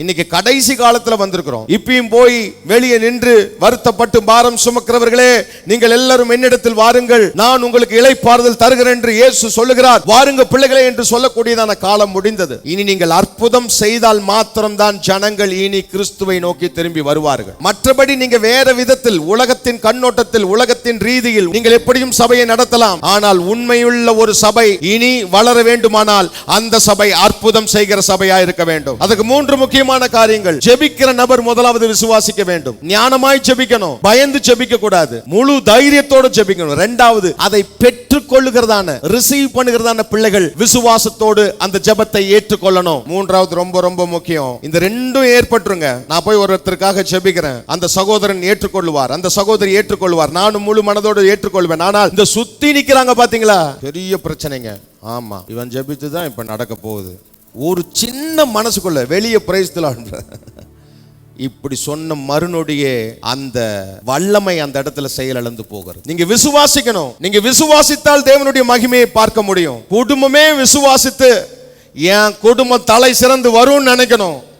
இன்னைக்கு கடைசி காலத்துல வந்திருக்கிறோம். இப்பயும் போய் வெளியே நின்று வருத்தப்பட்டு பாரம் சுமக்கிறவர்களே, நீங்கள் எல்லாரும் என்னிடத்தில் வாருங்கள், நான் உங்களுக்கு இளைப்பாறுதல் தருகிறேன் என்று இயேசு சொல்லுகிறார். வாருங்க பிள்ளைகளே என்று சொல்லக்கூடியதான காலம் முடிந்தது. இனி நீங்கள் அற்புதம் செய்தால் மாத்திரம்தான் ஜனங்கள் இனி கிறிஸ்துவை நோக்கி திரும்பி வருவார்கள். மற்றபடி நீங்க வேற விதத்தில், உலகத்தின் கண்ணோட்டத்தில், உலகத்தின் ரீதியில் நீங்கள் எப்படியும் சபையை நடத்தலாம். ஆனால் உண்மையுள்ள ஒரு சபை இனி வளர வேண்டுமானால் அந்த சபை அற்புதம் செய்கிற சபையா இருக்க வேண்டும். அதுக்கு மூன்று முக்கிய காரியங்கள். ஜெபிக்கிற நபர் முதலாவது விசுவாசிக்க வேண்டும். ஞானமாய் ஜெபிக்கணும், பயந்து ஜெபிக்க கூடாது, முழு தைரியத்தோடு ஜெபிக்கணும். இரண்டாவது, அதை பெற்றுக் கொள்ளுகிறதான, ரிசீவ் பண்ணுகிறதான பிள்ளைகள் விசுவாசத்தோடு அந்த ஜெபத்தை ஏற்றுக்கொள்ளணும். மூன்றாவது ரொம்ப ரொம்ப முக்கியம், இந்த ரெண்டும் ஏற்பட்டுருங்க. நான் போய் ஒருத்தருக்காக ஜெபிக்கிறேன், அந்த சகோதரன் ஏற்றுக்கொள்வார், அந்த சகோதரி ஏற்றுக்கொள்வார், நானும் முழு மனதோடு ஏற்றுக்கொள்வேன். ஆனால் இந்த சுத்தி நிக்கிறாங்க பாத்தீங்களா, பெரிய பிரச்சனைங்க. ஆமா, இவன் ஜெபித்துதான் இப்ப நடக்க போகுது. ஒரு சின்ன மனசுக்குள்ள வெளியே பிரைஸ்தலான்ற இப்படி சொன்ன மறுநொடியே அந்த வல்லமை அந்த இடத்துல செயலிழந்து போகிறது. நீங்க விசுவாசிக்கணும். நீங்க விசுவாசித்தால் தேவனுடைய மகிமையை பார்க்க முடியும். குடும்பமே விசுவாசித்து என் குடும்பம் தலை சிறந்து வரும்னு நினைக்கணும்.